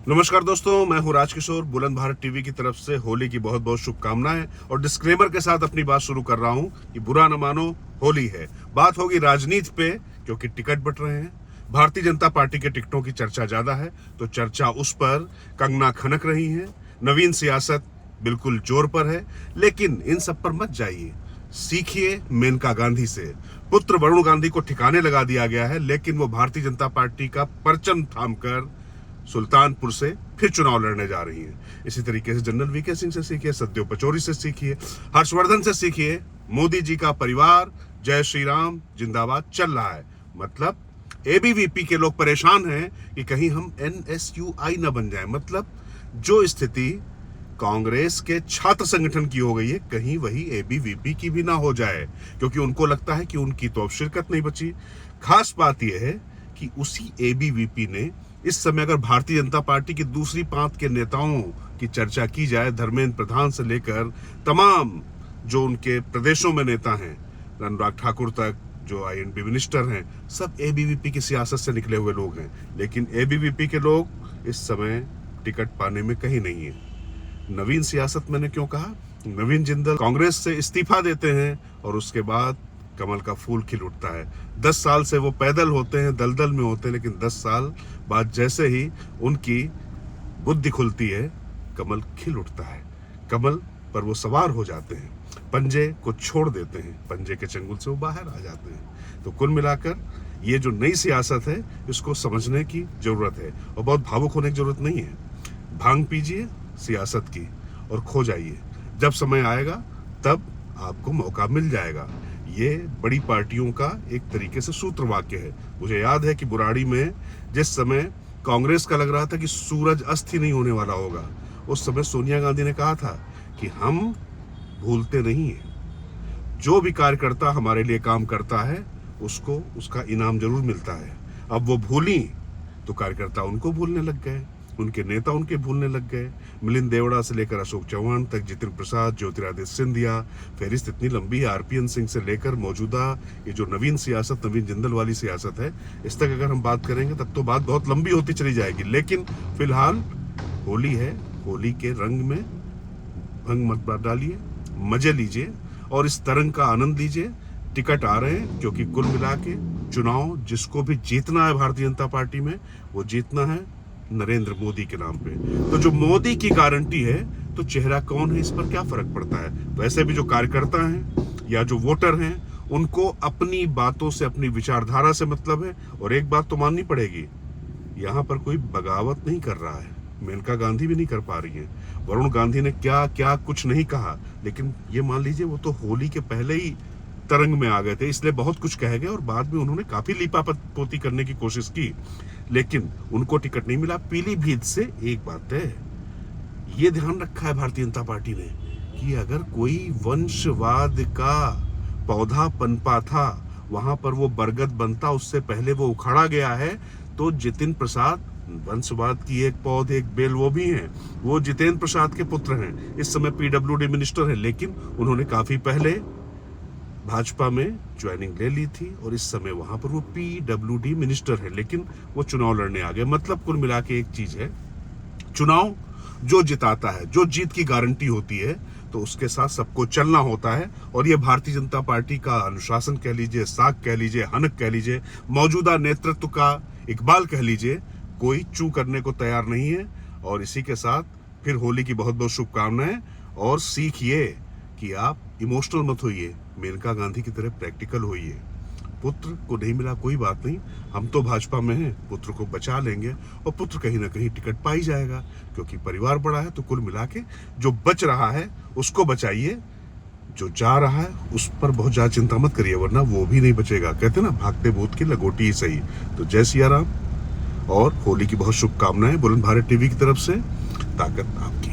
नमस्कार दोस्तों, मैं हूं राजकिशोर। बुलंद भारत टीवी की तरफ से होली की बहुत बहुत शुभकामनाएं और डिस्क्लेमर के साथ अपनी बात शुरू कर रहा हूं कि बुरा न मानो, होली है। बात होगी राजनीति पे, क्योंकि टिकट बंट रहे हैं। भारतीय जनता पार्टी के टिकटों की चर्चा ज्यादा है, तो चर्चा उस पर कंगना खनक रही है। नवीन सियासत बिल्कुल जोर पर है, लेकिन इन सब पर मत जाइए। सीखिए मेनका गांधी से। पुत्र वरुण गांधी को ठिकाने लगा दिया गया है, लेकिन वो भारतीय जनता पार्टी का परचम थामकर सुल्तानपुर से फिर चुनाव लड़ने जा रही हैं। इसी तरीके से जनरल वीके सिंह से सीखिए, सत्यदेव पचौरी से सीखिए, हर्षवर्धन से सीखिए। मोदी जी का परिवार जय श्री राम जिंदाबाद चल रहा है। मतलब एबीवीपी के लोग परेशान हैं कि कहीं हम एनएसयूआई न बन जाए। मतलब जो स्थिति कांग्रेस के छात्र संगठन की हो गई है, कहीं वही एबीवीपी की भी ना हो जाए, क्योंकि उनको लगता है कि उनकी तो अब शिरकत नहीं बची। खास बात यह है कि उसी एबीवीपी ने इस समय अगर भारतीय जनता पार्टी की दूसरी पांत के नेताओं की चर्चा की जाए, धर्मेंद्र प्रधान से लेकर तमाम जो उनके प्रदेशों में नेता हैं, अनुराग ठाकुर तक, जो आईएनबी मिनिस्टर हैं, सब एबीवीपी की सियासत से निकले हुए लोग हैं। लेकिन एबीवीपी के लोग इस समय टिकट पाने में कहीं नहीं है। नवीन सियासत मैंने क्यों कहा? नवीन जिंदल कांग्रेस से इस्तीफा देते हैं और उसके बाद कमल का फूल खिल उठता है। 10 साल से वो पैदल होते हैं, दलदल में होते हैं, लेकिन 10 साल बाद जैसे ही उनकी बुद्धि खुलती है, कमल खिल उठता है। कमल पर वो सवार हो जाते हैं, पंजे को छोड़ देते हैं, पंजे के चंगुल से वो बाहर आ जाते हैं। तो कुल मिलाकर ये जो नई सियासत है, इसको समझने की जरूरत है और बहुत भावुक होने की जरूरत नहीं है। भांग पीजिए सियासत की और खो जाइए। जब समय आएगा तब आपको मौका मिल जाएगा। ये बड़ी पार्टियों का एक तरीके से सूत्र वाक्य है। मुझे याद है कि बुराड़ी में जिस समय कांग्रेस का लग रहा था कि सूरज अस्त ही नहीं होने वाला होगा, उस समय सोनिया गांधी ने कहा था कि हम भूलते नहीं हैं, जो भी कार्यकर्ता हमारे लिए काम करता है उसको उसका इनाम जरूर मिलता है। अब वो भूली तो कार्यकर्ता उनको भूलने लग गए, उनके नेता उनके भूलने लग गए। मिलिंद देवड़ा से लेकर अशोक चौहान तक, जितिन प्रसाद, ज्योतिरादित्य सिंधिया, फहरिस्त इतनी लंबी है। आरपीएन सिंह से लेकर मौजूदा ये जो नवीन सियासत, नवीन जिंदल वाली सियासत है, इस तक अगर हम बात करेंगे तब तो बात बहुत लंबी होती चली जाएगी। लेकिन फिलहाल होली है, होली के रंग में भंग मत डालिए, मजे लीजिए और इस तरंग का आनंद लीजिए। टिकट आ रहे हैं, क्योंकि कुल मिला के चुनाव जिसको भी जीतना है भारतीय जनता पार्टी में, वो जीतना है नरेंद्र मोदी के नाम पे। तो जो मोदी की गारंटी है, तो चेहरा कौन है इस पर क्या फर्क पड़ता है? वैसे भी जो कार्यकर्ता हैं या जो वोटर हैं, उनको अपनी बातों से, अपनी विचारधारा से मतलब है। और एक बात तो माननी पड़ेगी, यहाँ पर कोई बगावत नहीं कर रहा है। मेनका गांधी भी नहीं कर पा रही है। वरुण गांधी ने क्या क्या कुछ नहीं कहा, लेकिन ये मान लीजिए वो तो होली के पहले ही तरंग में आ गए थे, इसलिए बहुत कुछ कह गए और बाद में उन्होंने काफी लीपापोती करने की कोशिश की, लेकिन उनको टिकट नहीं मिला। पीलीभीत से एक बात है, ये ध्यान रखा है भारतीय जनता पार्टी ने कि अगर कोई वंशवाद का पौधा पनपा था, वहां पर वो बरगद बनता, उससे पहले वो उखाड़ा गया है। तो जितिन प्रसाद वंशवाद की एक पौध, एक बेल वो भी हैं। वो जितेंद्र प्रसाद के पुत्र हैं, इस समय पीडब्ल्यूडी मिनिस्टर हैं, लेकिन उन्होंने काफी पहले भाजपा में ज्वाइनिंग ले ली थी और इस समय वहां पर वो पीडब्ल्यूडी मिनिस्टर है, लेकिन वो चुनाव लड़ने आ गए। मतलब कुल मिला के एक चीज है, चुनाव जो जिताता है, जो जीत की गारंटी होती है, तो उसके साथ सबको चलना होता है। और ये भारतीय जनता पार्टी का अनुशासन कह लीजिए, साख कह लीजिए, हनक कह लीजिए, मौजूदा नेतृत्व का इकबाल कह लीजिए, कोई चू करने को तैयार नहीं है। और इसी के साथ फिर होली की बहुत बहुत शुभकामनाएं। और सीखिए कि आप इमोशनल मत होइए, मेनका गांधी की तरह प्रैक्टिकल होइए। पुत्र को नहीं मिला कोई बात नहीं, हम तो भाजपा में हैं, पुत्र को बचा लेंगे और पुत्र कहीं ना कहीं टिकट पा ही जाएगा, क्योंकि परिवार बड़ा है। तो कुल मिला के जो बच रहा है उसको बचाइए, जो जा रहा है उस पर बहुत ज्यादा चिंता मत करिए, वरना वो भी नहीं बचेगा। कहते ना, भागते भूत की लगोटी ही सही। तो जय सिया राम और होली की बहुत शुभकामनाएं बुलंद भारत टीवी की तरफ से। ताकत आपकी।